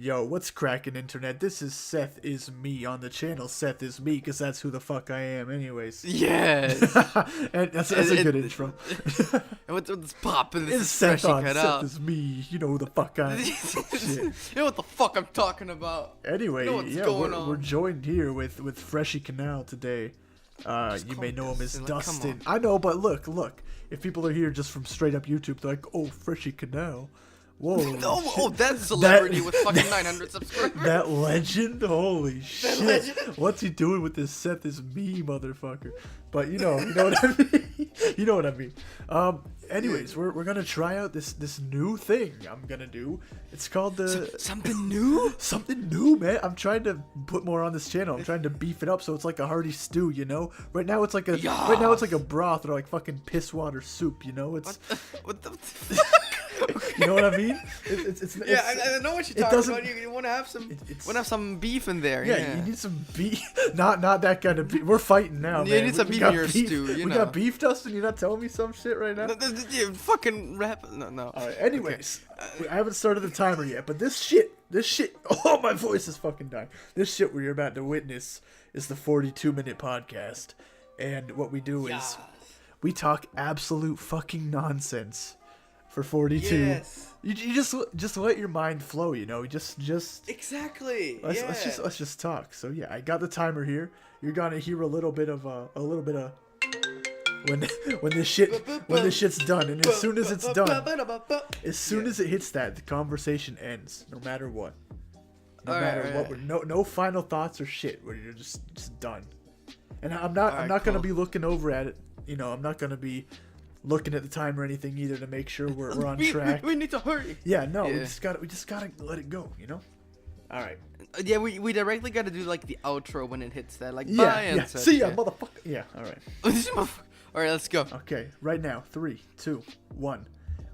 Yo, what's cracking, internet? This is Seth is me on the channel. Seth is me, because that's who the fuck I am, anyways. Yes. And that's a good intro. And what's popping? This It's is Seth Freshy on. Seth Kanal. is me. You know who the fuck I am. Shit. You know what the fuck I'm talking about. Anyway, You know what's yeah, going on. we're joined here with Freshy Kanal today. You may know him as Dustin, like, come Dustin. on. I know, but look. If people are here just from straight up YouTube, they're like, oh, Freshy Kanal. Whoa. Oh, that celebrity with fucking 900 subscribers. That legend? Holy shit. legend? What's he doing with this Seth is me, motherfucker? But you know what I mean? You know what I mean. Anyways, we're gonna try out this new thing I'm gonna do. It's called the Something new? Something new, man. I'm trying to put more on this channel. I'm trying to beef it up so it's like a hearty stew, you know? Right now it's like a broth or like fucking piss water soup, you know? It's What the you know what I mean? Yeah, I know what you're talking about. You want to have some beef in there. Yeah, you need some beef. Not that kind of beef. We're fighting now, man. You need some beef in your stew, We got beef, Dustin? You're not telling me some shit right now? You fucking rap. No. Alright, anyways. Okay. I haven't started the timer yet, but this shit. Oh, my voice is fucking dying. This shit we're about to witness is the 42-minute podcast. And what we do is we talk absolute fucking nonsense for 42. Yes. You just let your mind flow, you know. Just Exactly. Let's just talk. So yeah, I got the timer here. You're gonna hear a little bit of when this shit's done, and as soon as it's done, as soon as it hits that, the conversation ends. No matter what. No matter what. No final thoughts or shit. Where you're just done. And I'm not gonna be looking over at it. You know, I'm not gonna be looking at the time or anything either to make sure we're on track. We need to hurry. Yeah, no, we just gotta let it go, you know. All right. Yeah, we directly gotta do like the outro when it hits that, like bye and such. See ya, motherfucker. Yeah, all right. All right, let's go. Okay, right now, 3, 2, 1.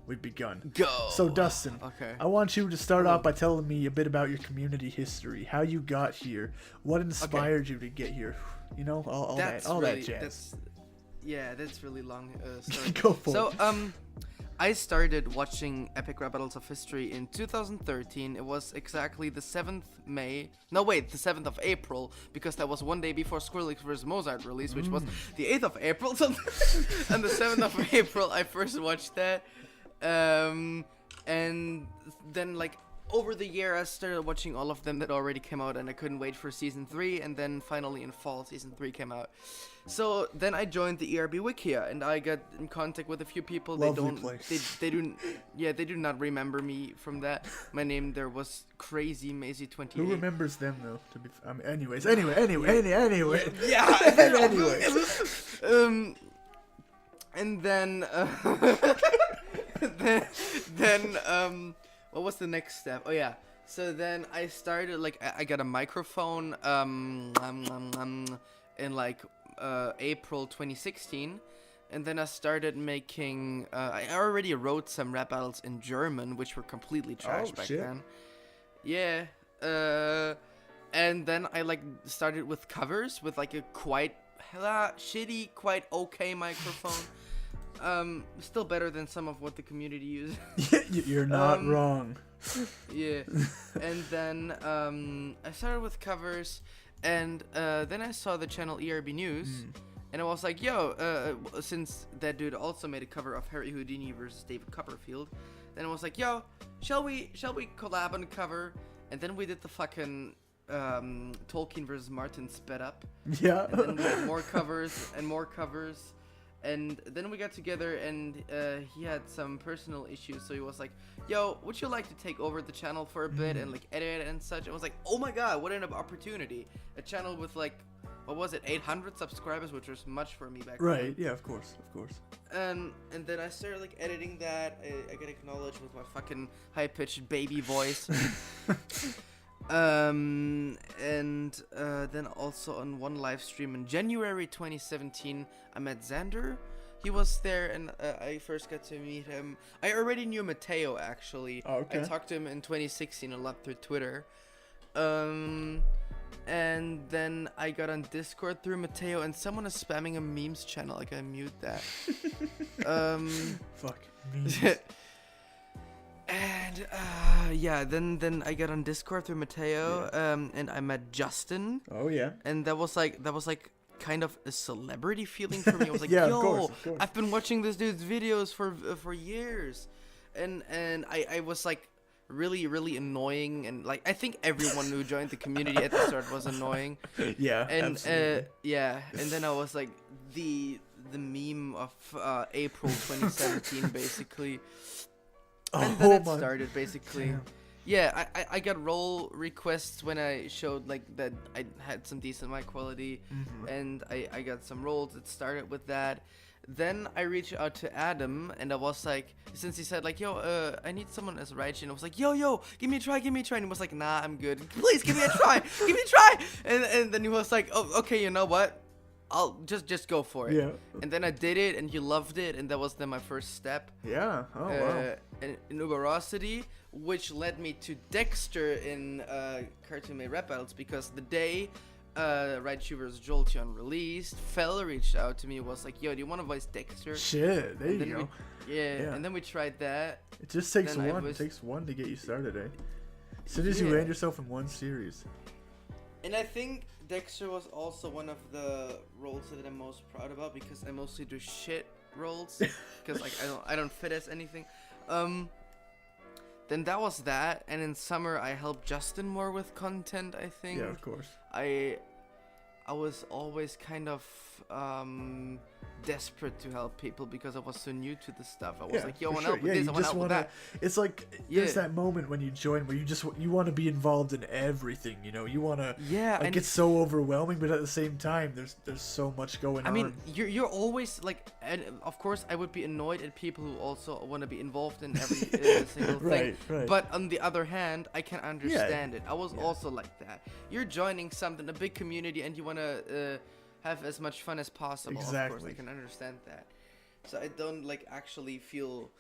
We've begun. Go. So Dustin, okay. I want you to start off by telling me a bit about your community history, how you got here, what inspired you to get here. You know, all that jazz. That's really long story. Go for it. I started watching Epic Rap Battles of History in 2013. It was exactly the 7th of April, because that was one day before Skrillex vs. Mozart release, which was the 8th of April. And the 7th of April, I first watched that. And then, like, over the year, I started watching all of them that already came out, and I couldn't wait for season 3. And then finally in fall, season 3 came out. So then I joined the ERB Wikia, and I got in contact with a few people. They do not remember me from that. My name there was Crazy Maisie 28. Who remembers them though? Anyway. Yeah. Anyway. And then what was the next step? Oh yeah. So then I started, like, I got a microphone in like April 2016, and then I started making I already wrote some rap battles in German, which were completely trash back then. Yeah. And then I like started with covers with like a quite shitty, quite okay microphone. Still better than some of what the community uses. You're not wrong. Yeah. And then I started with covers, and then I saw the channel ERB News, and I was like, yo, since that dude also made a cover of Harry Houdini versus David Copperfield, then I was like, yo, shall we collab on a cover? And then we did the fucking Tolkien versus Martin sped up. Yeah. And then we had more covers and more covers. And then we got together, and he had some personal issues, so he was like, yo, would you like to take over the channel for a bit and like edit it and such? I was like, oh my god, what an opportunity. A channel with like, what was it, 800 subscribers, which was much for me back then. Right, yeah, of course. And then I started like editing that. I got acknowledged with my fucking high-pitched baby voice. And then also on one live stream in January 2017, I met Xander. He was there, and I first got to meet him. I already knew Mateo, actually. Oh, okay. I talked to him in 2016 a lot through Twitter. And then I got on Discord through Mateo, and someone is spamming a memes channel. Like, I mute that. Fuck memes. And yeah, then I got on Discord through Mateo, and I met Justin, Oh yeah. and that was like kind of a celebrity feeling for me. I was like, Yeah, yo, of course. I've been watching this dude's videos for years, and I was like really annoying, and like I think everyone who joined the community at the start was annoying. Yeah. And absolutely. yeah, and then I was like the meme of April 2017 basically. And then it started basically. Damn. Yeah, I got role requests when I showed like that I had some decent mic quality, and I got some roles. It started with that. Then I reached out to Adam, and I was like, since he said like, yo, I need someone as Raichi, and I was like, yo, give me a try, and he was like, nah, I'm good. Please give me a try, give me a try. And then he was like, oh, okay, you know what? I'll just go for it. Yeah. And then I did it, and he loved it, and that was then my first step. Yeah. Oh wow. In Uberosity, which led me to Dexter in Cartoon Made Rap Battles, because the day Raichu vs. Jolteon released, Fel reached out to me, was like, yo, do you want to voice Dexter? Shit. There And you then go. Yeah, and then we tried that. It just takes then I one. was- It takes one to get you started, eh? As soon as you Yeah. land yourself in one series. And I think Dexter was also one of the roles that I'm most proud about, because I mostly do shit roles, because like I don't fit as anything. Then that was that, and in summer I helped Justin more with content. I think. Yeah, of course. I was always kind of desperate to help people because I was so new to this stuff. I was like, yo, I for want to sure. help with Yeah, this, you I want to just help with wanna. that. It's like there's that moment when you join where you want to be involved in everything. You know, you want to. Yeah, Like and it's so overwhelming, but at the same time, there's so much going on. I mean, you're always like, and of course, I would be annoyed at people who also want to be involved in every single thing. Right. But on the other hand, I can understand it. I was also like that. You're joining something, a big community, and you want to have as much fun as possible. Of course, Exactly. I can understand that. So I don't like actually feel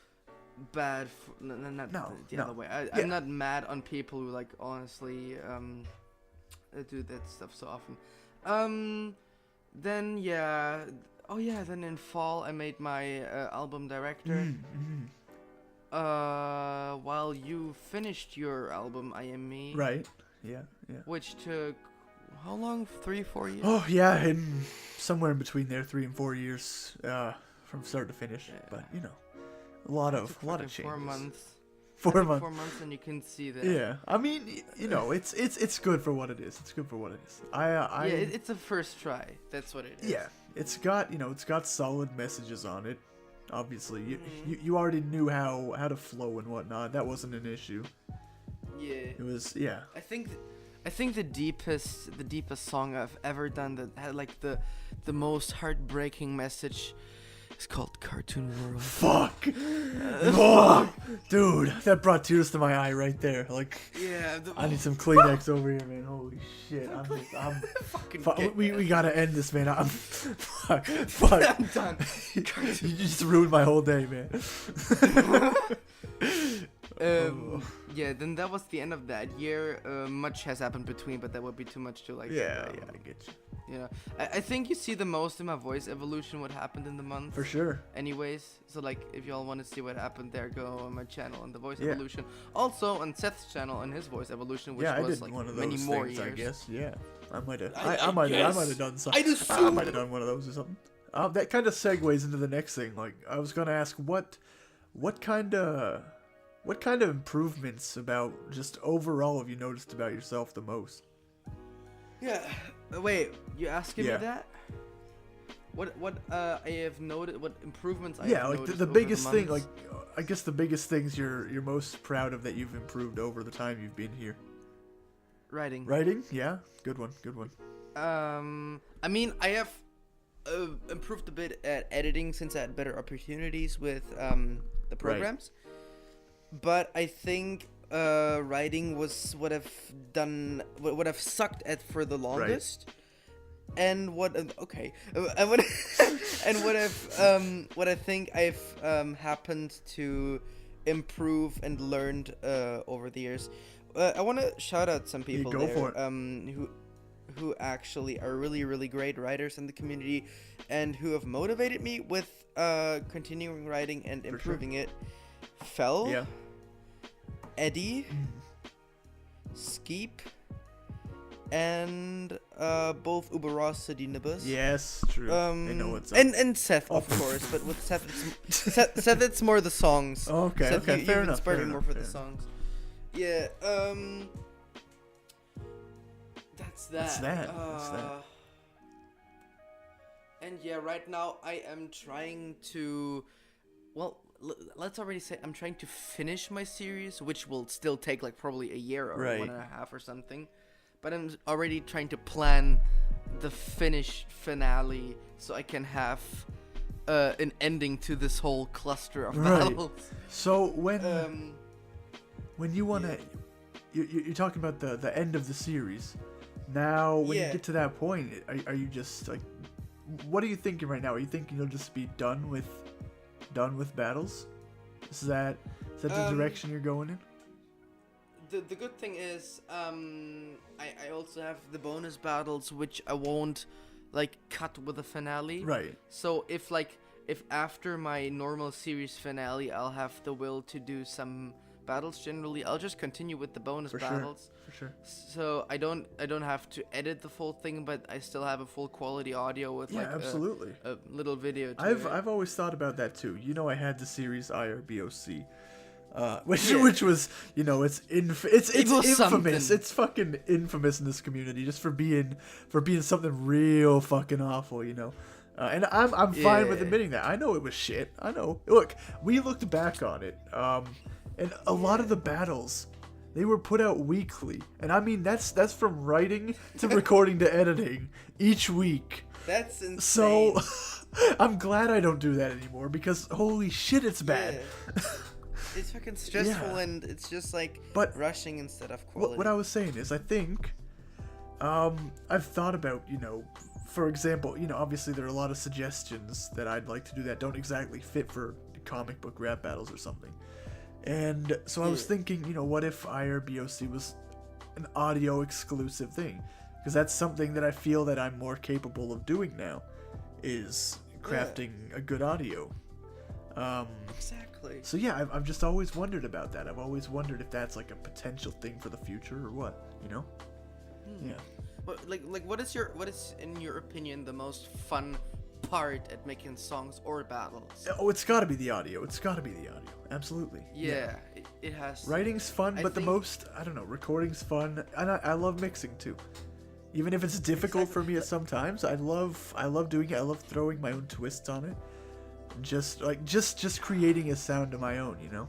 bad. Not the other way. I'm not mad on people who like honestly do that stuff so often. Then yeah. Oh yeah. Then in fall I made my album director. While you finished your album, I Am Me. Right. Yeah. Which took how long? 3-4 years. Oh yeah, in somewhere in between there, 3 and 4 years, from start to finish. Yeah. But you know, a lot of changes. 4 months. 4 months. 4 months, and you can see that. Yeah, I mean, you know, it's good for what it is. It's good for what it is. It's a first try. That's what it is. Yeah, it's got solid messages on it. Obviously, you already knew how to flow and whatnot. That wasn't an issue. Yeah. It was I think the deepest song I've ever done that had like the most heartbreaking message is called Cartoon World. Fuck. Oh, dude, that brought tears to my eye right there. Like, Yeah. I need some Kleenex over here, man. Holy shit. I'm Fucking we gotta end this, man. Fuck. I'm done. You just ruined my whole day, man. Yeah, then that was the end of that year. Much has happened between, but that would be too much to like. Yeah, I get you. You know, I think you see the most in my voice evolution what happened in the month. For sure. Anyways, so like if y'all want to see what happened there, go on my channel on the voice Yeah. evolution. Also on Seth's channel on his voice evolution, which Yeah, I was did like one of many those more things, years. I guess. Yeah, I might have. I I might guess. have done something. I'd assume. I might have done one of those or something. That kind of segues into the next thing. Like, I was gonna ask what kind of improvements about just overall have you noticed about yourself the most? Yeah. Wait, you asking Yeah. me that? What I have noted, what improvements I Yeah, have like noticed the over biggest thing, months? like I guess the biggest things you're most proud of that you've improved over the time you've been here. Writing. Writing? Yeah, good one. I mean, I have improved a bit at editing since I had better opportunities with the programs. But I think writing was what I've done, what I've sucked at for the longest. And what and what and what I think I've happened to improve and learned over the years. I want to shout out some people go there for it. who actually are really, really great writers in the community and who have motivated me with continuing writing and improving it. Fel, Yeah. Eddie, Skeep, and both Uberosity Nibbus. Yes, true. They know what's up. And Seth, of course, but with Seth, Seth, it's more the songs. Okay, Seth, okay, fair you've enough. inspired Fair me more enough, for the fair songs. Yeah. That's that. That's that. That's that. And yeah, right now I am trying to, well, let's already say I'm trying to finish my series, which will still take like probably a year or Right. 1.5 or something. But I'm already trying to plan the finale so I can have an ending to this whole cluster of battles. So when you wanna, you're talking about the end of the series. Now, when you get to that point, are you just like, what are you thinking right now? Are you thinking you'll just be done with battles? Is that the direction you're going in? The good thing is, I also have the bonus battles, which I won't like cut with a finale. Right. So if after my normal series finale, I'll have the will to do some battles. Generally, I'll just continue with the bonus battles. For sure. So I don't have to edit the full thing, but I still have a full quality audio with absolutely. a little video. I've always thought about that too. You know, I had the series IRBOC. Which was, you know, it's infamous. Something. It's fucking infamous in this community just for being something real fucking awful, you know. And I'm fine with admitting that. I know it was shit. I know. Look, we looked back on it, and a lot of the battles, they were put out weekly, and I mean that's from writing to recording to editing each week. That's insane. So I'm glad I don't do that anymore because holy shit, it's bad. Yeah. It's fucking stressful, and it's just like rushing instead of quality. What I was saying is, I think I've thought about, you know, for example, you know, obviously there are a lot of suggestions that I'd like to do that don't exactly fit for comic book rap battles or something. And so I was thinking, you know, what if IRBOC was an audio exclusive thing? Because that's something that I feel that I'm more capable of doing now, is crafting a good audio. Exactly. So yeah, I've just always wondered about that. I've always wondered if that's like a potential thing for the future or what, you know? Yeah. But like what is in your opinion the most fun part at making songs or battles? Oh, it's got to be the audio. Absolutely. Yeah. It has. Writing's fun, but the most, I don't know, recording's fun, and I love mixing too. Even if it's difficult for me at some times, I love doing it. I love throwing my own twists on it. Just creating a sound of my own, you know.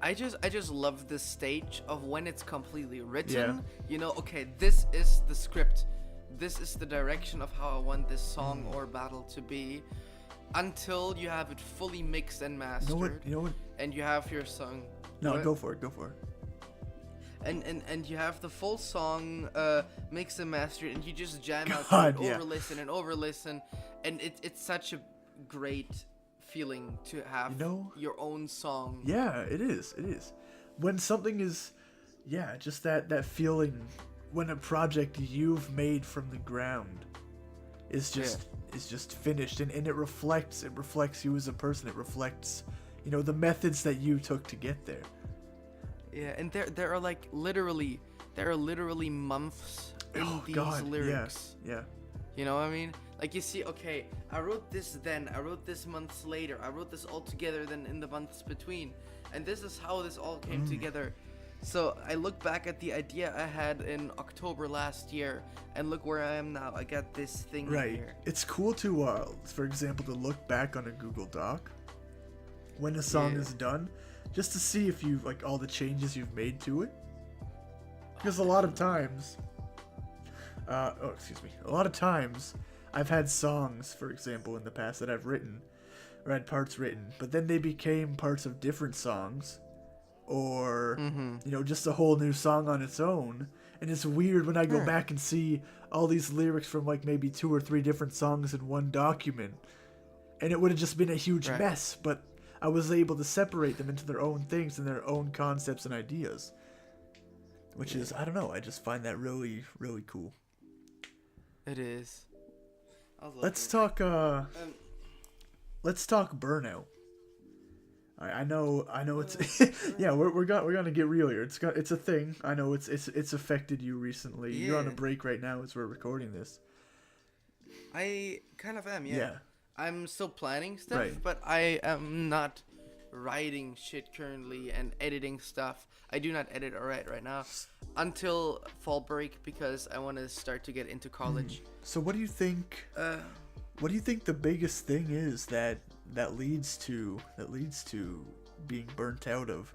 I just love the stage of when it's completely written. Yeah. You know, okay, this is the script. This is the direction of how I want this song or battle to be, until you have it fully mixed and mastered. You know what? And you have your song. No, What? go for it. And you have the full song mixed and mastered, and you just jam out God, to yeah. over listen, and it's such a great feeling to have, You know? your own song. Yeah, it is. When something is, just that feeling when a project you've made from the ground is just finished, and it reflects you as a person. It reflects, you know, the methods that you took to get there. Yeah, and there are like literally months in these lyrics. Yeah. You know what I mean? Like, you see, okay, I wrote this then, I wrote this months later, I wrote this all together then in the months between, and this is how this all came together. So I look back at the idea I had in October last year, and look where I am now. I got this thing here. It's cool to, for example, to look back on a Google Doc when a song is done, just to see if you like all the changes you've made to it. Because a lot of times, a lot of times I've had songs, for example, in the past that I've written, or had parts written, but then they became parts of different songs, or, you know, just a whole new song on its own. And it's weird when I go back and see all these lyrics from like maybe 2 or 3 different songs in one document, and it would have just been a huge mess, but I was able to separate them into their own things and their own concepts and ideas, which is, I don't know, I just find that really, really cool. It is. Let's talk burnout. I know it's yeah, we're gonna get real here. It's a thing. I know it's affected you recently. Yeah. You're on a break right now as we're recording this. I kind of am, yeah. Yeah. I'm still planning stuff, Right. but I am not writing shit currently and editing stuff. I do not edit or write right now until fall break because I want to start to get into college. So what do you think? What do you think the biggest thing is that leads to being burnt out of,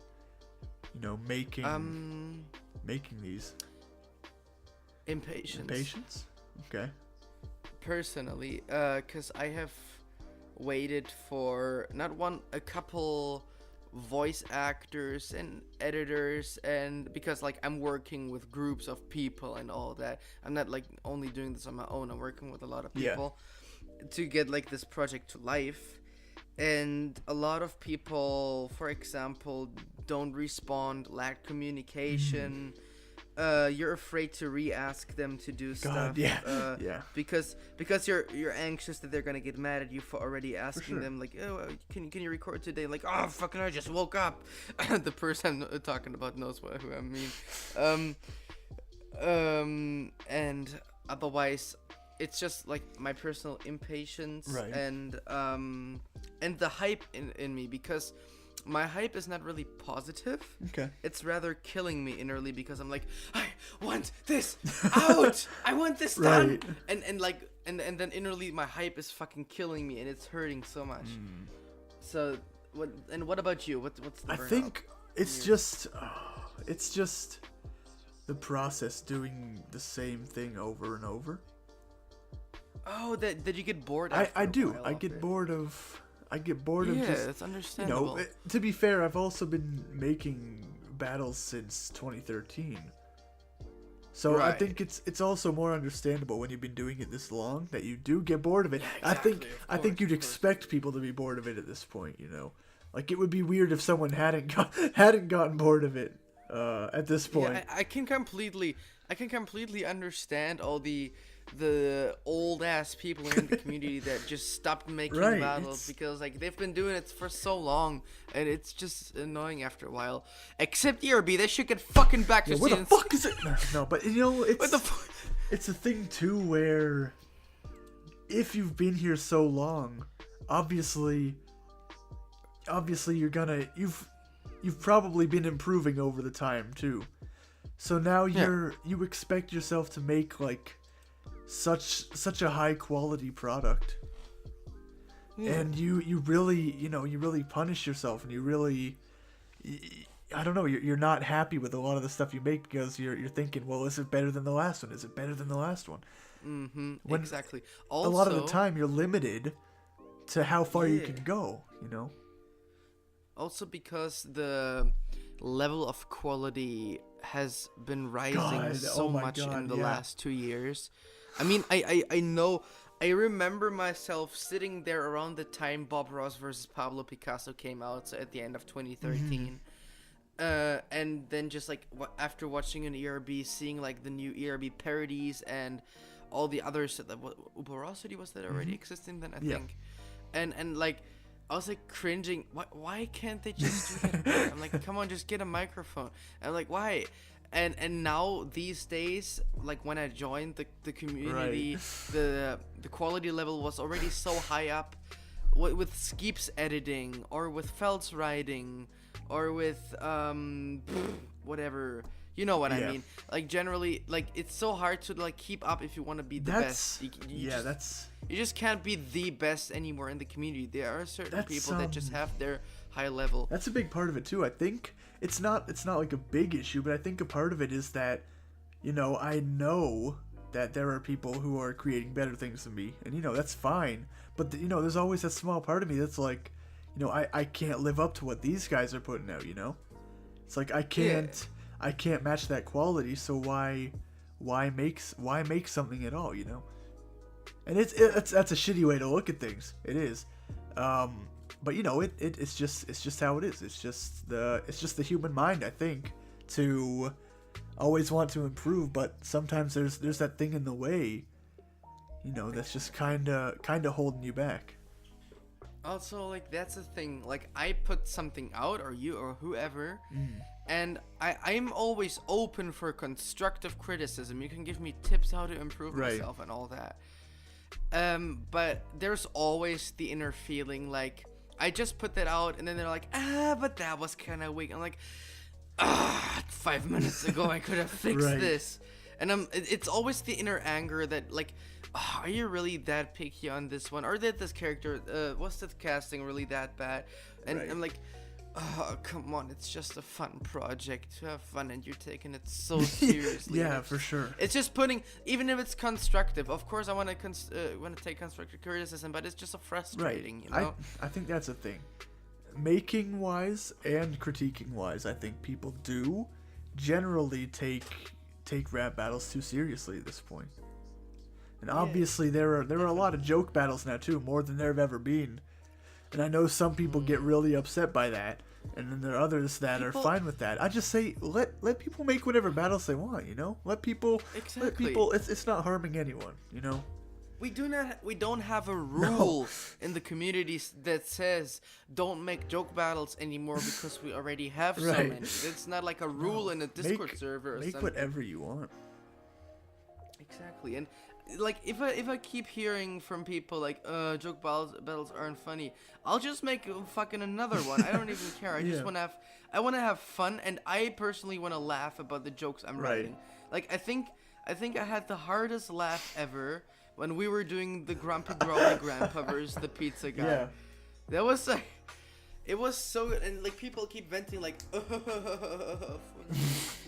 making these? Impatience. Okay. Personally, because I have waited for a couple voice actors and editors, and because like I'm working with groups of people and all that, I'm not like only doing this on my own. I'm working with a lot of people to get like this project to life. And a lot of people, for example, don't respond, lack communication. You're afraid to re-ask them to do stuff. Yeah. Because you're anxious that they're gonna get mad at you for already asking them like, oh, can you record today? Like, oh fucking, I just woke up. The person I'm talking about knows who I mean. And otherwise, it's just like my personal impatience, Right. and the hype in me, because my hype is not really positive. Okay. It's rather killing me innerly because I'm like, I want this out. I want this done. Right. And then innerly my hype is fucking killing me and it's hurting so much. So what about you? What's the I burnout? think it's just the process doing the same thing over and over. Oh, that you get bored. I do. I get bored of Yeah, just, it's understandable. to be fair, I've also been making battles since 2013. So I Right. think it's also more understandable when you've been doing it this long that you do get bored of it. Exactly, I think you'd expect people to be bored of it at this point, Like it would be weird if someone hadn't gotten bored of it at this point. Yeah, I can completely understand all the old ass people in the community that just stopped making Right, battles because like they've been doing it for so long and it's just annoying after a while. Except ERB, they should get fucking back to What the students. fuck is it? No, but What the it's a thing too where if you've been here so long, obviously you've probably been improving over the time too. So now you expect yourself to make like such a high quality product. And you really punish yourself, and I don't know, you're not happy with a lot of the stuff you make because you're thinking, well, is it better than the last one? Is it better than the last one? Exactly. Also, a lot of the time you're limited to how far you can go, Also because the level of quality has been rising so much in the last 2 years. I mean, I know, I remember myself sitting there around the time Bob Ross versus Pablo Picasso came out, so at the end of 2013. And then just like after watching an ERB, seeing like the new ERB parodies and all the others, that Uberosity was that already existing then, I think. And like, I was like cringing. Why can't they just do that? I'm like, come on, just get a microphone. And I'm like, why? And now these days, like when I joined the community, the quality level was already so high up, with Skeep's editing or with Feld's writing or with whatever. You know what I mean? Like generally, like it's so hard to like keep up if you want to be the best. You just can't be the best anymore in the community. There are certain people that just have their high level. That's a big part of it too. I think it's not like a big issue, but I think a part of it is that, I know that there are people who are creating better things than me, and that's fine. But there's always that small part of me that's like, I can't live up to what these guys are putting out. It's like I can't match that quality, so why make something at all, And that's a shitty way to look at things. It is. But it's just how it is. It's just the human mind, I think, to always want to improve, but sometimes there's that thing in the way, that's just kind of holding you back. Also, like, that's the thing. Like, I put something out, or you, or whoever, and I'm always open for constructive criticism. You can give me tips how to improve myself and all that. But there's always the inner feeling, like, I just put that out, and then they're like, but that was kind of weak. I'm like, 5 minutes ago I could have fixed this. And it's always the inner anger that, like, are you really that picky on this one? Or did this character, was the casting really that bad? And I'm like, oh, come on, it's just a fun project to have fun, and you're taking it so seriously. Yeah, for sure. It's just putting, even if it's constructive, of course I want to take constructive criticism, but it's just frustrating, you know? I think that's a thing. Making wise and critiquing wise, I think people do generally take rap battles too seriously at this point. And obviously there are a lot of joke battles now too, more than there have ever been. And I know some people get really upset by that, and then there are others that are fine with that. I just say let people make whatever battles they want, you know? Let people it's not harming anyone, you know? We don't have a rule in the communities that says don't make joke battles anymore because we already have so many. It's not like a rule in a Discord server or something. Make whatever you want. Exactly. And like if I keep hearing from people like joke battles aren't funny, I'll just make fucking another one. I don't even care. I just want to have fun, and I personally want to laugh about the jokes I'm writing. Like I think I had the hardest laugh ever when we were doing the Grumpy Grandpa versus the Pizza Guy. Yeah. That was like, it was so good, and like people keep venting like,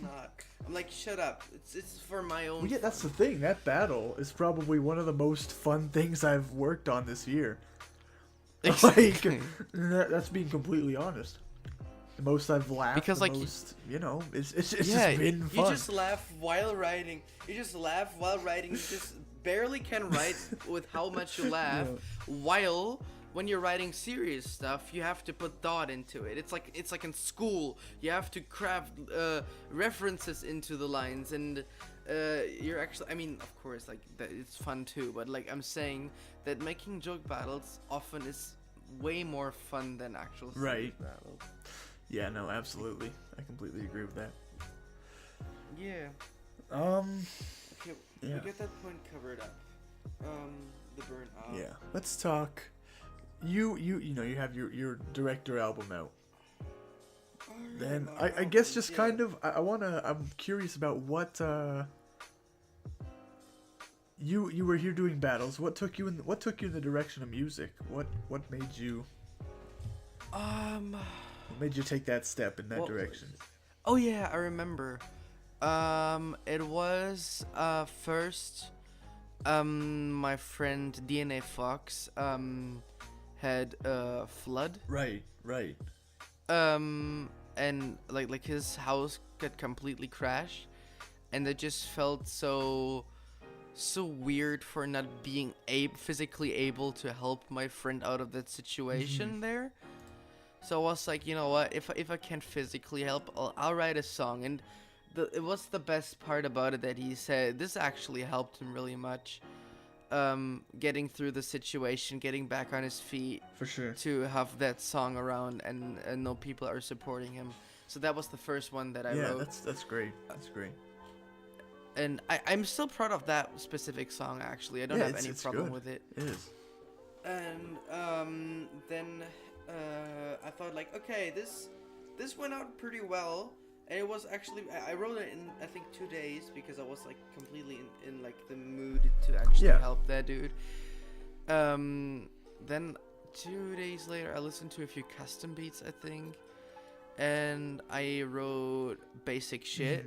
not. I'm like, shut up. It's for my own. Yeah, that's the thing. That battle is probably one of the most fun things I've worked on this year. Exactly. Like, that's being completely honest. The most I've laughed. Because like, most, you know, it's just been fun. You just laugh while writing. You just barely can write with how much you laugh. While when you're writing serious stuff, you have to put thought into it. It's like in school, you have to craft references into the lines, and you're actually, I mean, of course, like that, it's fun too. But like I'm saying that making joke battles often is way more fun than actual serious battles. Yeah, no, absolutely. I completely agree with that. Yeah. Okay, we get that point covered up. The burnout. Yeah. Let's talk. You know you have your director album out. Then I guess just kind of I'm curious about what you were here doing battles. What took you in the direction of music? What made you take that step in that direction? Oh yeah, I remember. It was first my friend DNA Fox had a flood. Right. And like his house got completely crashed, and it just felt so weird for not being physically able to help my friend out of that situation there. So I was like, you know what? If I can't physically help, I'll write a song. And it was the best part about it that he said this actually helped him really much. Getting through the situation, getting back on his feet, for sure, to have that song around and know people are supporting him. So that was the first one that I wrote. Yeah, that's great. That's great. And I'm still proud of that specific song. Actually, I don't have any problem with it. It is. And then I thought like, okay, this went out pretty well. And it was actually, I wrote it in, I think, 2 days, because I was like completely in like the mood to actually help that dude. Then 2 days later, I listened to a few custom beats, I think, and I wrote basic shit.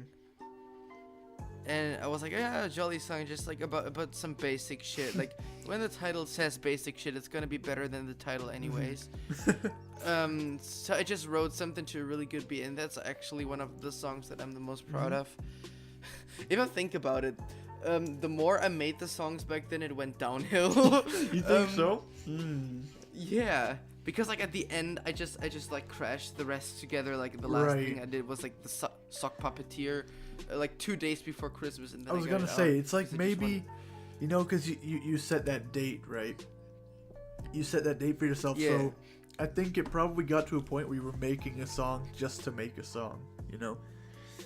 And I was like, yeah, jolly song, just like about some basic shit. Like when the title says basic shit, it's gonna be better than the title anyways. So I just wrote something to a really good beat, and that's actually one of the songs that I'm the most proud of. If I think about it, the more I made the songs back then, it went downhill. You think so? Yeah. Because like at the end, I just like crashed the rest together. Like the last thing I did was like the sock puppeteer, like 2 days before Christmas. And then I was gonna say it's like maybe, you know, because you set that date right. you set that date for yourself. Yeah. So I think it probably got to a point where you were making a song just to make a song, you know?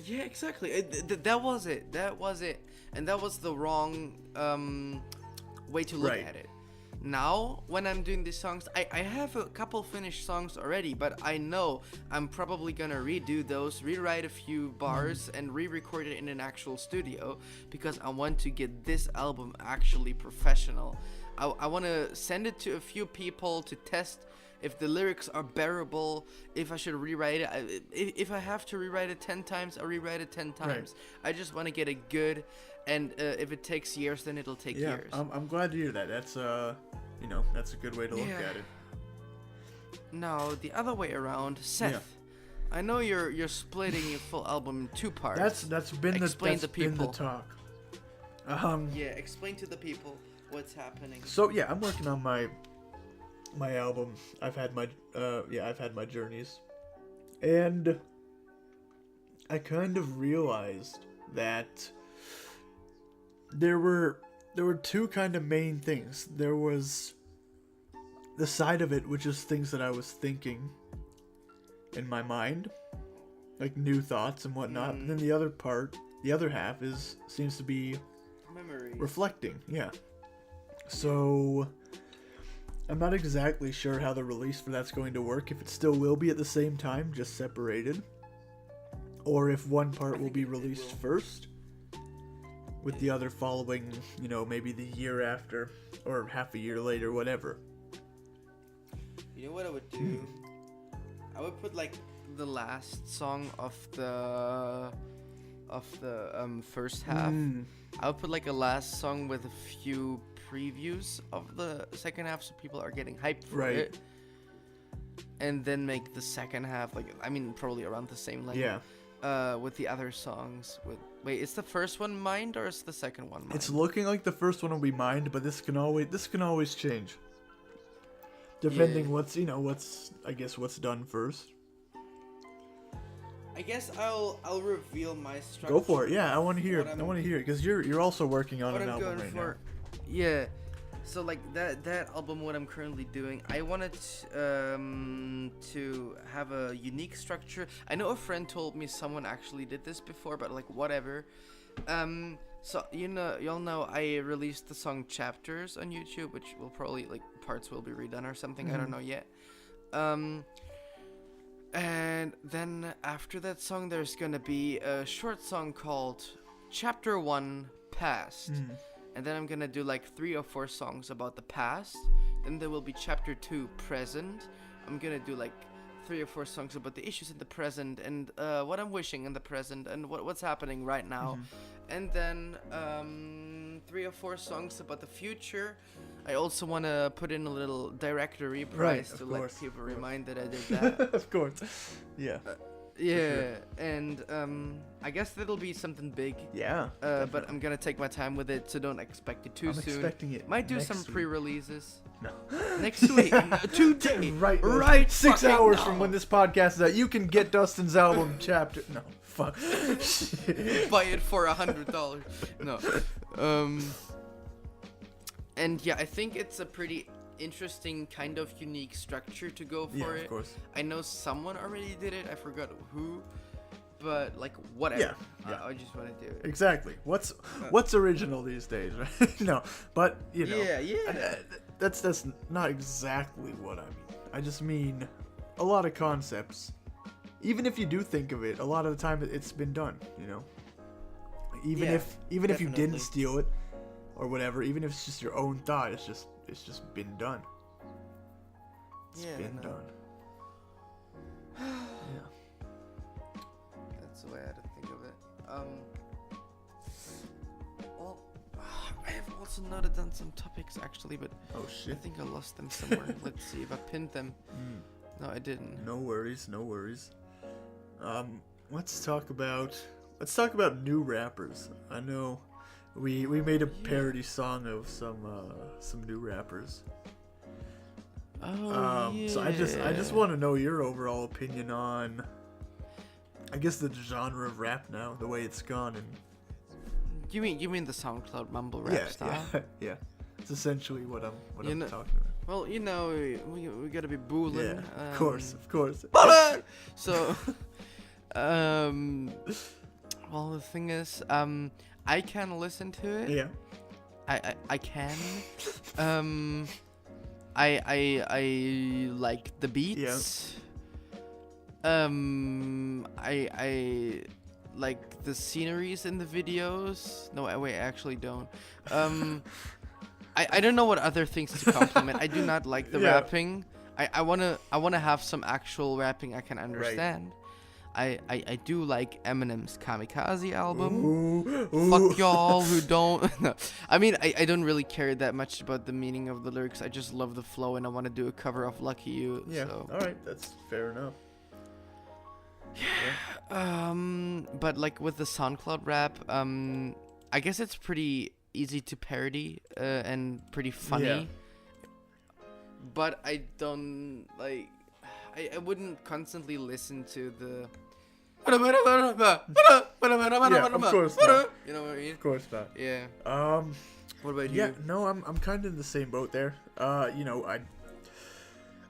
Yeah, exactly. That was it. That was it. And that was the wrong way to look Right. at it. Now, when I'm doing these songs, I have a couple finished songs already, but I know I'm probably gonna redo those, rewrite a few bars, and re-record it in an actual studio, because I want to get this album actually professional. I want to send it to a few people to test if the lyrics are bearable, if I should rewrite it. If I have to rewrite it 10 times, I'll rewrite it 10 times. I just want to get it good, and if it takes years, then it'll take years. I'm glad to hear that. That's that's a good way to look at it. Now, the other way around, Seth. Yeah. I know you're splitting your full album in 2 parts. That's been the talk. Yeah, explain to the people what's happening. So yeah, I'm working on my album. I've had my journeys, and I kind of realized that there were 2 kind of main things. There was the side of it, which is things that I was thinking in my mind, like new thoughts and whatnot. And then the other half seems to be memory, reflecting. Yeah. So I'm not exactly sure how the release for that's going to work, if it still will be at the same time, just separated, or if one part will be released first, with the other following, maybe the year after, or half a year later, whatever. You know what I would do? I would put like the last song of the first half. I would put like a last song with a few previews of the second half, so people are getting hyped for it, and then make the second half probably around the same length. Yeah. With the other songs. Wait, is the first one mined or is the second one mined? It's looking like the first one will be mined, but this can always change, depending what's done first. I guess I'll reveal my structure. Go for it. Yeah, I want to hear it. I want to hear it, because you're also working on an album right now. Yeah. So like that album, what I'm currently doing, I wanted to have a unique structure. I know a friend told me someone actually did this before, but like whatever. So y'all know I released the song Chapters on YouTube, which will probably parts will be redone or something. I don't know yet. And then after that song, there's gonna be a short song called Chapter 1 Past. And then I'm gonna do 3 or 4 songs about the past. Then there will be Chapter 2 Present. I'm gonna do 3 or 4 songs about the issues in the present, and what I'm wishing in the present, and what's happening right now. And then 3 or 4 songs about the future. I also want to put in a little directory prize to let people remind that I did that. Of course. Yeah. Yeah, and I guess that'll be something big. Yeah. But I'm gonna take my time with it, so don't expect it too soon. Expecting it. Might do next some week. pre-releases. No. Next week. Today. Right. 6 hours from when this podcast is out, you can get Dustin's album Chapter. No. Fuck. Buy it for $100. No. And yeah, I think it's a pretty interesting kind of unique structure to go for it. Of course. I know someone already did it. I forgot who, but whatever. Yeah. I just want to do it. Exactly. What's original these days, right? No, but Yeah. That's not exactly what I mean. I just mean a lot of concepts. Even if you do think of it, a lot of the time it's been done. Even if you didn't steal it or whatever, even if it's just your own thought, it's just been done. It's been done. Yeah. That's the way I had to think of it. Well, I have also noted down some topics actually, but oh I shit. think I lost them somewhere. Let's see if I pinned them. No, I didn't. No worries. Let's talk about new rappers. I know we made a parody song of some new rappers. So I just want to know your overall opinion on, I guess, the genre of rap now, the way it's gone. And you mean the SoundCloud mumble rap style? Yeah. It's essentially what I'm talking about. Well, you know, we gotta be booling. Yeah, of course. So, well, the thing is, I can listen to it. Yeah. I can. I like the beats. I like the sceneries in the videos. No, wait, I actually don't. I don't know what other things to compliment. I do not like the rapping. I wanna have some actual rapping I can understand. Right. I do like Eminem's Kamikaze album. Ooh. Fuck y'all who don't. No. I mean, I don't really care that much about the meaning of the lyrics. I just love the flow, and I want to do a cover of Lucky You. Yeah. So. All right, that's fair enough. Yeah. But like with the SoundCloud rap, I guess it's pretty easy to parody and pretty funny. Yeah. But I don't like. I wouldn't constantly listen to the. Yeah, of course not. You know what I mean? Of course not. Yeah. What about you? Yeah, no, I'm kind of in the same boat there. You know,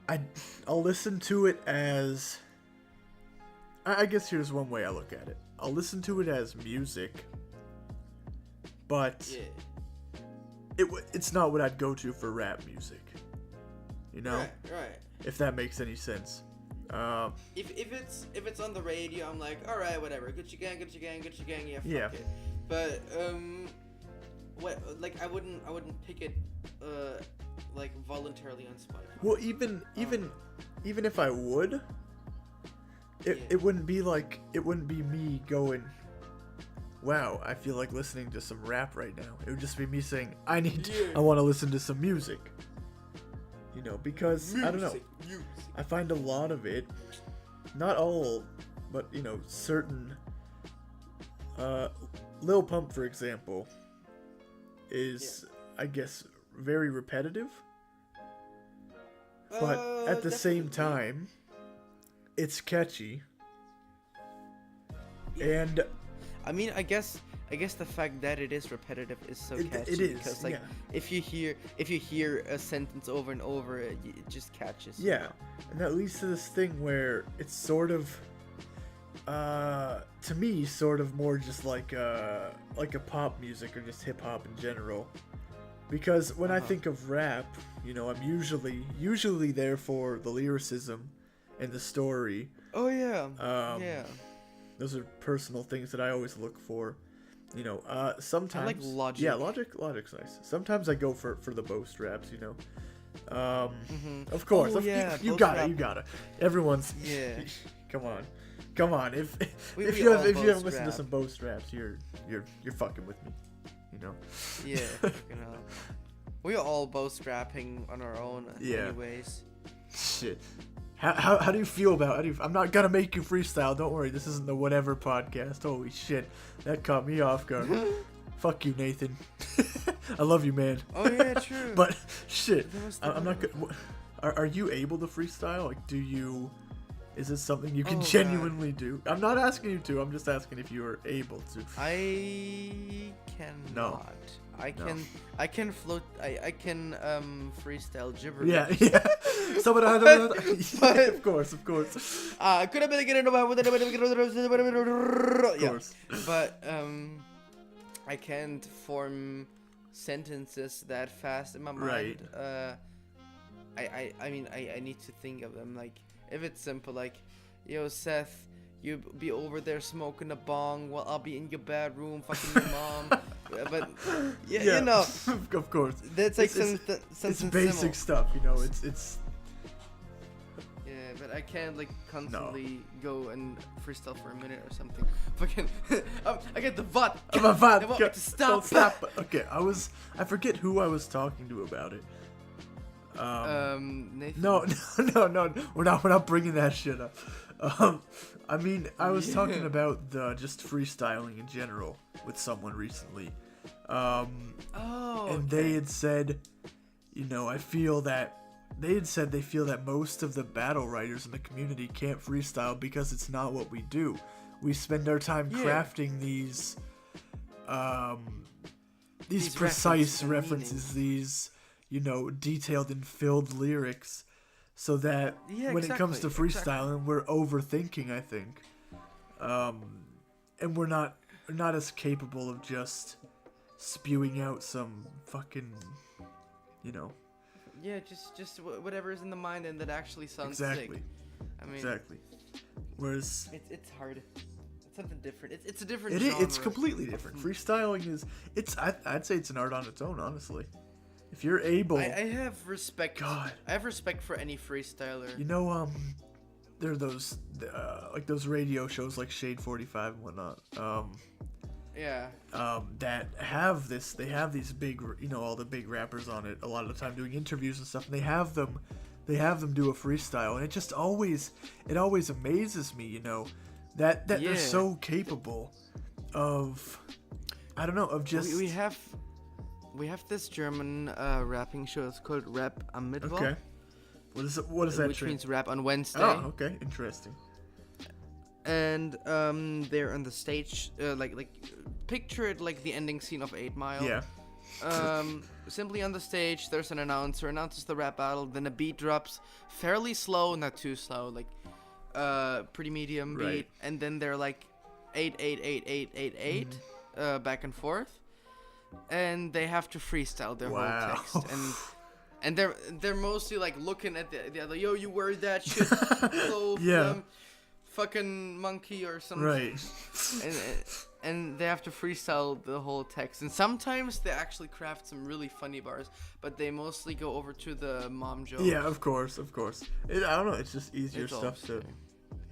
I'll listen to it as. I guess here's one way I look at it. I'll listen to it as music, but it's not what I'd go to for rap music. You know? Right. If that makes any sense. If it's on the radio, I'm like, all right, whatever. Gucci gang. Yeah, fuck it. But what? Like, I wouldn't pick it like voluntarily on Spotify. Well, even if I would, it wouldn't be me going, wow, I feel like listening to some rap right now. It would just be me saying, I want to listen to some music. You know, because I don't know. I find a lot of it, not all, but you know, certain. Lil Pump, for example, is I guess very repetitive, but at the same time, it's catchy. And I mean, I guess the fact that it is repetitive is so catchy. It is, because like if you hear a sentence over and over, it just catches. Yeah, you know? And that leads to this thing where it's sort of, to me, sort of more just like a pop music or just hip hop in general. Because when I think of rap, you know, I'm usually there for the lyricism and the story. Oh yeah. Yeah. Those are personal things that I always look for. You know, sometimes. I like Logic. Yeah, Logic's nice. Sometimes I go for the boast raps. You know, of course. You gotta. Everyone's. Yeah. Come on. If you haven't listened to some boast raps, you're fucking with me. You know. Yeah. You know. We're all boast rapping on our own. Anyways. Shit. How do you feel about it? I'm not gonna make you freestyle. Don't worry. This isn't the whatever podcast. Holy shit, that caught me off guard. Fuck you, Nathan. I love you, man. Oh yeah, true. But shit, I'm not good. Are you able to freestyle? Like, is it something you can genuinely do? I'm not asking you to. I'm just asking if you are able to. I cannot. No. I can float. I can freestyle gibberish. Yeah. Of course. Could have been getting about. Of course. But I can't form sentences that fast in my mind. Right. I mean I need to think of them. Like if it's simple, like, yo Seth, you be over there smoking a bong while I'll be in your bedroom fucking your mom. But yeah, you know, of course, that's like it's basic stuff, you know. It's yeah, but I can't like constantly go and freestyle for a minute or something. Fucking I get the vodka. I want me to stop. Okay, I forget who I was talking to about it. Nathan. No, we're not bringing that shit up. I mean, I was talking about just freestyling in general with someone recently. And they had said, you know, they feel that most of the battle writers in the community can't freestyle because it's not what we do. We spend our time crafting these precise references, these, detailed and filled lyrics, so that when it comes to freestyling, we're overthinking, I think, and we're not as capable of just spewing out some fucking, Yeah, just whatever is in the mind and that actually sounds exactly. sick. I mean, exactly. Whereas it's hard. It's something different. It's a different. It's completely different. Freestyling is I'd say it's an art on its own, honestly. If you're able, I have respect. God, I have respect for any freestyler. there are those like those radio shows like Shade 45 and whatnot. Yeah. That have this. They have these big, all the big rappers on it. A lot of the time doing interviews and stuff. And they have them do a freestyle, and it always amazes me, that they're so capable of, I don't know, of just. We have this German rapping show. It's called Rap am Mittwoch. Okay. What is it? What is that? Which means rap on Wednesday. Oh, okay, interesting. And they're on the stage, like picture it like the ending scene of 8 Mile. Yeah. Simply on the stage, there's an announcer, announces the rap battle, then a beat drops, fairly slow, not too slow, like pretty medium beat, right. And then they're like 8 8 8 8 8 8 back and forth, and they have to freestyle their whole text, and they're mostly like looking at the other, yo, you word that shit, so fucking monkey or something, right? And they have to freestyle the whole text, and sometimes they actually craft some really funny bars, but they mostly go over to the mom joke. Yeah, of course. I don't know. It's just easier stuff to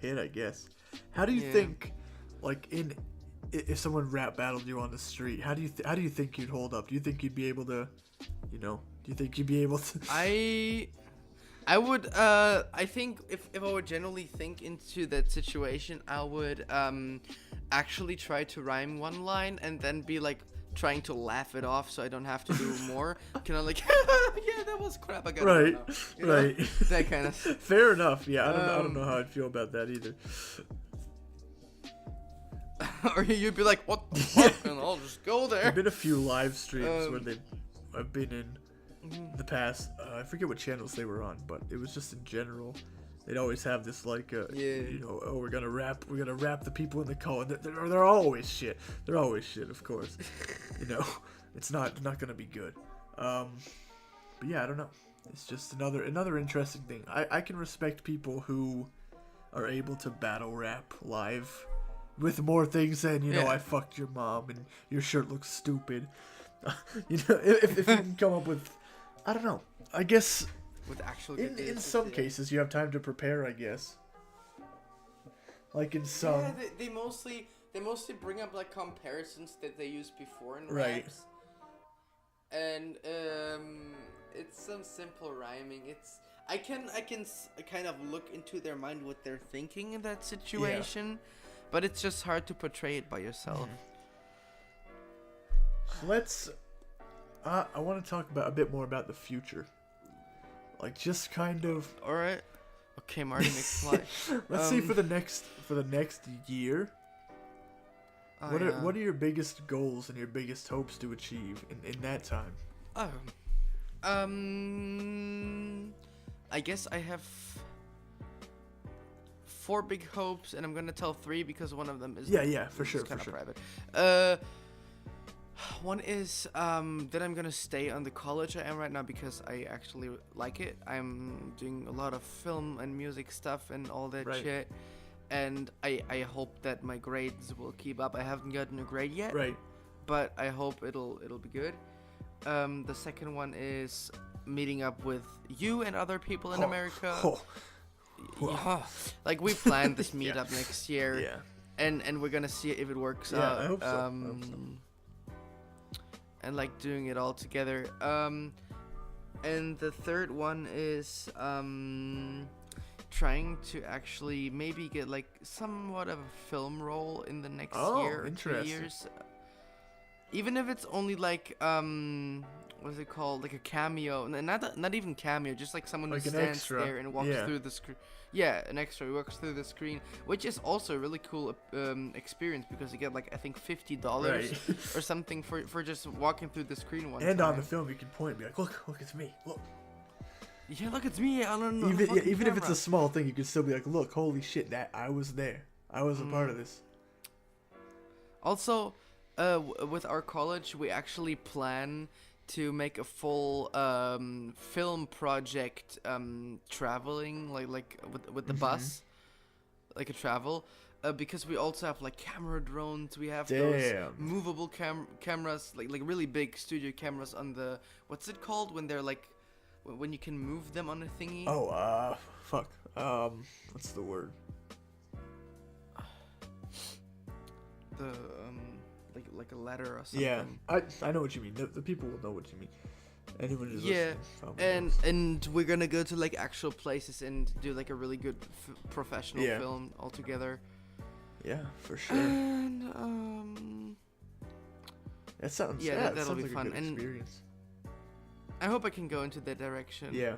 hit, I guess. How do you think, like, if someone rap battled you on the street, how do you think you'd hold up? Do you think you'd be able to, Do you think you'd be able to? I would, I think if I would generally think into that situation, I would actually try to rhyme one line and then be like trying to laugh it off so I don't have to do more. Kind of like, yeah, that was crap. I got right, it now. right. That kind of. Fair enough. Yeah, I don't know how I'd feel about that either. Or you'd be like, what the fuck? And I'll just go there. There've been a few live streams where I've been in the past. I forget what channels they were on, but it was just in general. They'd always have this like, we're gonna rap the people in the call, and they're always shit. They're always shit, of course. It's not gonna be good. But yeah, I don't know. It's just another interesting thing. I can respect people who are able to battle rap live with more things than I fucked your mom and your shirt looks stupid. If you can come up with, I don't know. I guess. With actual in some cases you have time to prepare, I guess. Like in some. Yeah, they mostly bring up like comparisons that they used before in right. raps. And it's some simple rhyming. I can kind of look into their mind what they're thinking in that situation, but it's just hard to portray it by yourself. So let's. I want to talk a bit more about the future. Like just kind of. All right. Okay, Marty McFly. Let's see for the next year. What are your biggest goals and your biggest hopes to achieve in that time? I guess I have 4 big hopes, and I'm gonna tell 3 because one of them is for sure, kind of sure. private. One is that I'm gonna stay on the college I am right now because I actually like it. I'm doing a lot of film and music stuff and all that shit, and I hope that my grades will keep up. I haven't gotten a grade yet, but I hope it'll be good. The second one is meeting up with you and other people in America. Like we planned this meetup next year, and we're gonna see if it works out. I hope so. And like doing it all together. And the third one is trying to actually maybe get like somewhat of a film role in the next year or 2 years. even if it's only like what is it called, like a cameo, not even cameo, just like someone Like who an stands extra. there and walks Yeah. through the screen. Yeah, an extra who walks through the screen, which is also a really cool experience because you get like I think $50 Right. or something for just walking through the screen one And time. on the film, you can point and be like, look, it's me. Look. Yeah, look, it's me. I don't know. Even if it's a small thing, you can still be like, look, holy shit, that I was there. I was a part of this. Also, with our college, we actually plan to make a full film project traveling like with the bus, like a travel, because we also have like camera drones. We have those Damn. movable cameras, like really big studio cameras on the, what's it called when they're like when you can move them on a thingy. Oh, fuck. What's the word? The like a ladder or something. Yeah, I know what you mean. The people will know what you mean. Anyone who's Yeah, listening knows. and we're gonna go to like actual places and do like a really good professional Yeah. film all together. Yeah, for sure. And That sounds yeah, that that'll sounds be like fun. a good And experience. I hope I can go into that direction. Yeah.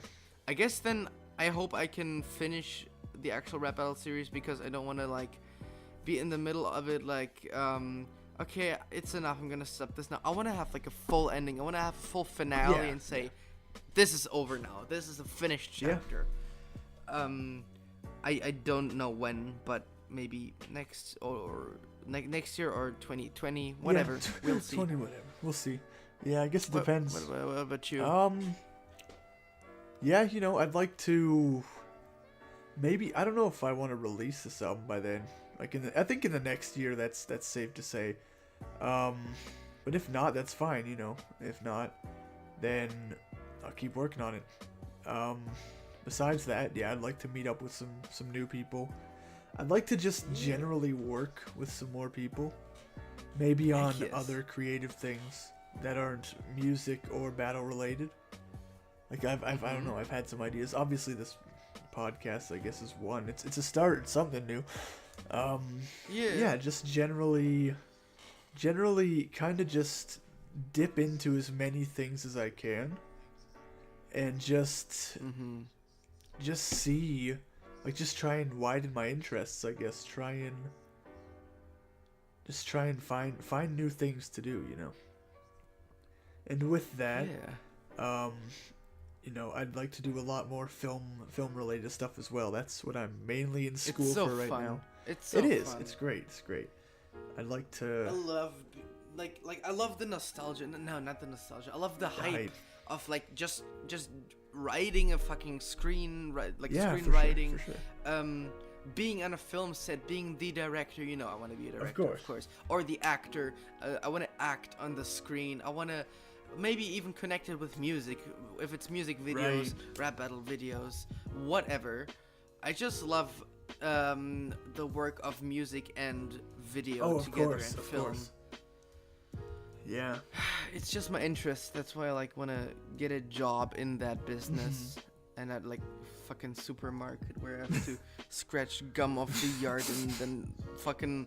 I guess then I hope I can finish the actual rap battle series because I don't want to like be in the middle of it like okay, it's enough, I'm gonna stop this now. I want to have like a full ending. I want to have a full finale Yeah, and say this is over now, this is a finished chapter. I don't know when, but maybe next next year or 2020, whatever. Yeah, We'll see. 20, whatever. We'll see. Yeah, I guess it depends. What about you? Yeah, I'd like to. Maybe I don't know if I want to release this album by then. Like I think in the next year. That's safe to say. But if not, that's fine. If not, then I'll keep working on it. Besides that, yeah, I'd like to meet up with some new people. I'd like to just generally work with some more people. Maybe on Yes. other creative things that aren't music or battle related. Like I don't know, I've had some ideas. Obviously this podcast I guess is one. It's a start, it's something new. Yeah, just generally kind of just dip into as many things as I can and just see, like, just try and widen my interests, I guess. Try and find new things to do, And with that, I'd like to do a lot more film related stuff as well. That's what I'm mainly in school it's so for right fun. now. It's so It is. fun. It's great. It's great. I'd like to. I love I love the nostalgia. No, not the nostalgia. I love the hype of like just writing a fucking screenwriting. For sure. Being on a film set, being the director. I want to be a director, Of course. or the actor. I want to act on the screen. I want to maybe even connect it with music. If it's music videos, rap battle videos, whatever. I just love the work of music and video together and film. Course. Yeah. It's just my interest. That's why I want to get a job in that business and at like fucking supermarket where I have to scratch gum off the yard and then fucking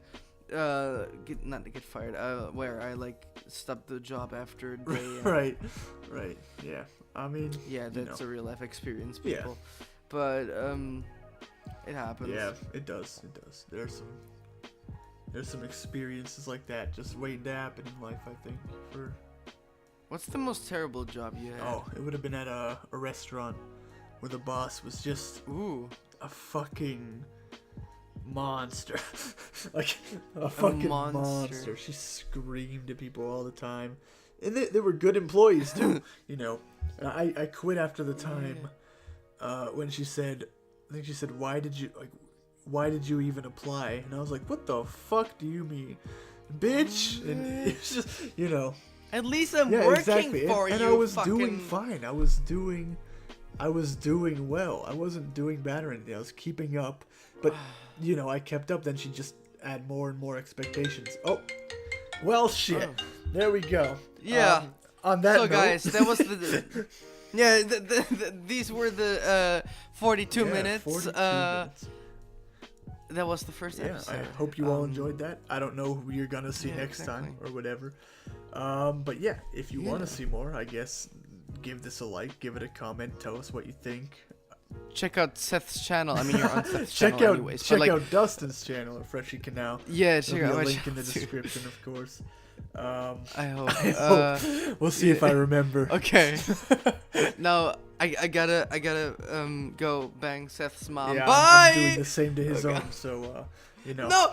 get fired. Where I like stop the job after a day. And, Right. Yeah. I mean. Yeah, that's a real life experience, people. But it happens. Yeah, it does. There's some experiences like that just waiting to happen in life, I think. What's the most terrible job you had? Oh, it would have been at a restaurant where the boss was just a fucking monster. Like a fucking monster. She screamed at people all the time. And they were good employees too, And I quit after the time when she said, I think she said, why did you even apply? And I was like, what the fuck do you mean, bitch? And it's just, At least I'm working exactly. for and you. I was fucking... doing fine. I was doing well. I wasn't doing bad or anything. I was keeping up, but I kept up. Then she just add more and more expectations. Oh, well, shit. Oh. There we go. Yeah. On that note, guys, that was the yeah. These were the 42 minutes. 42 minutes. That was the first episode. I hope you all enjoyed that. I don't know who you're gonna see next time or whatever. But yeah, if you want to see more, I guess give this a like, give it a comment, tell us what you think. Check out Seth's channel. I mean, you're on Seth's channel anyways. Check out Dustin's channel at Freshy Kanal. Yeah, check There'll out be a my link in the channel too. description, of course. I hope. I hope. We'll see if I remember. Okay. Now I gotta go bang Seth's mom. Yeah, Bye. I'm doing the same to his own. So you know. No.